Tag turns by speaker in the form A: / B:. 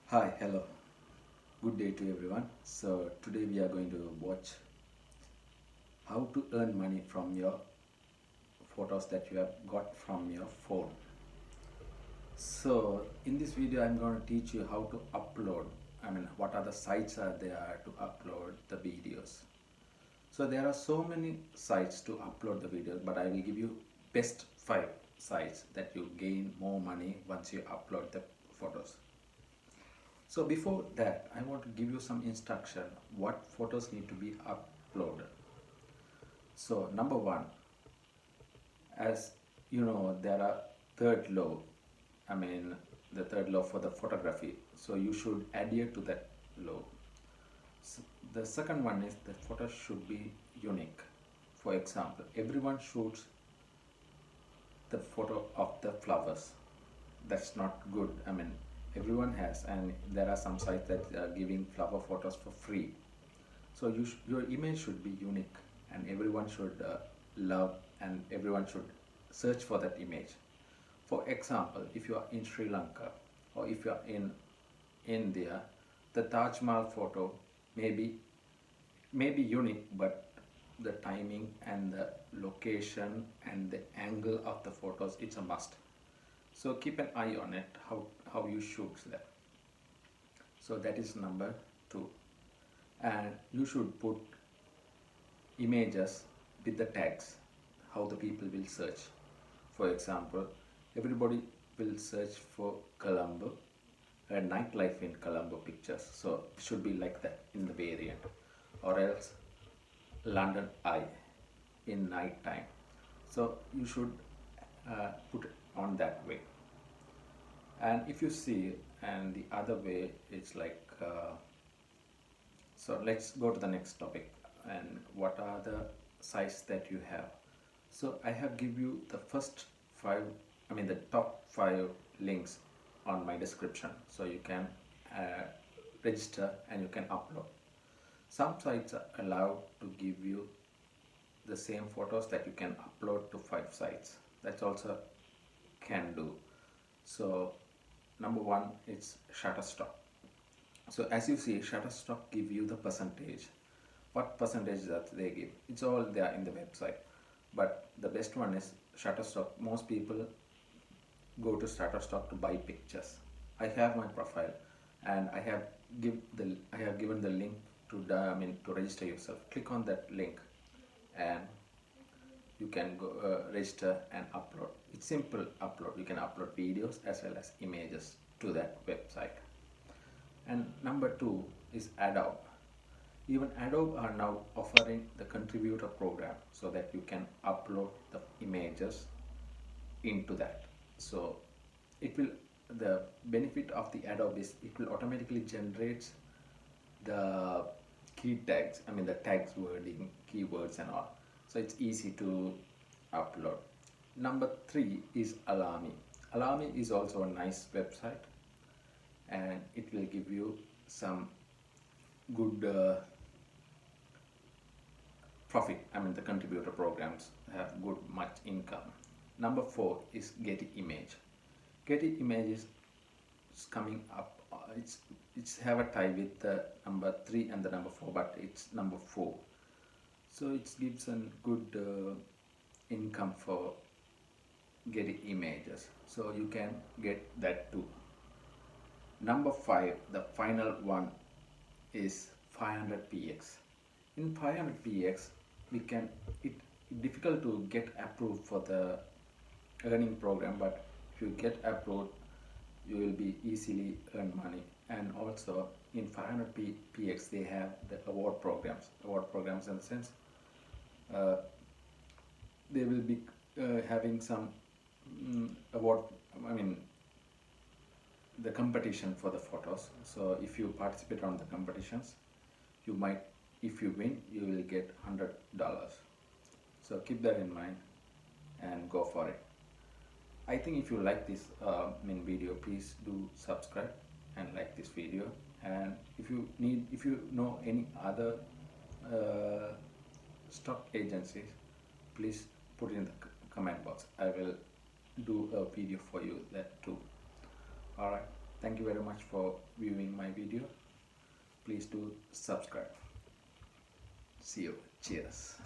A: Hi, hello, good day to everyone. So, today we are going to watch how to earn money from your photos that you have got from your phone. So, in this video, I'm going to teach you how to upload. What are the sites are there to upload the videos. So, there are so many sites to upload the videos, but I will give you best 5 sites that you gain more money once you upload the photos. So before that, I want to give you some instruction what photos need to be uploaded. So number one, as you know, there are third law. I mean, the third law for the photography. So you should adhere to that law. So the second one is the photo should be unique. For example, everyone shoots the photo of the flowers. That's not good. Everyone has, and there are some sites that are giving flower photos for free. So your image should be unique, and everyone should love, and everyone should search for that image. For example, if you are in Sri Lanka or if you are in India, the Taj Mahal photo may be unique, but the timing and the location and the angle of the photos, it's a must. So keep an eye on it, how you shoot that. So that is number 2. And you should put images with the tags, how the people will search. For example, everybody will search for Colombo, a nightlife in Colombo pictures. So it should be like that in the variant, or else London Eye in night time. So you should put it on that way. And if you see, and the other way, it's like so let's go to the next topic. And what are the sites that you have? So I have give you the first 5, the top 5 links on my description, so you can register and you can upload. Some sites are allowed to give you the same photos that you can upload to 5 sites. That's also can do. So number 1 is shutterstock. So as you see, shutterstock give you the percentage. What percentage that they give, it's all there in the website, but the best one is shutterstock. Most people go to shutterstock to buy pictures. I have my profile, and I have given the link to register yourself. Click on that link and you can go register and upload. It's simple upload. You can upload videos as well as images to that website. And number 2 is Adobe. Even Adobe are now offering the contributor program, so that you can upload the images into that. So it will, the benefit of the Adobe is it will automatically generate the key tags, the tags, wording, keywords and all. So it's easy to upload. Number 3 is Alami. Alami is also a nice website, and it will give you some good profit. The contributor programs have good much income. Number 4 is Getty Image. Getty Image is coming up. It's have a tie with the number 3 and the number 4, but it's number 4. So it gives a good income for Getty Images. So you can get that too. Number 5, the final one, is 500px. In 500px, it's difficult to get approved for the earning program, but if you get approved, you will be easily earn money. And also in 500px, they have the award programs in the sense they will be having some award, the competition for the photos. So if you participate on the competitions, you might, if you win, you will get $100. So keep that in mind and go for it. I think if you like this video, please do subscribe and like this video. And if you know any other stock agencies, please put it in the comment box. I will do a video for you that too. Alright, Thank you very much for viewing my video. Please do subscribe. See you. Cheers.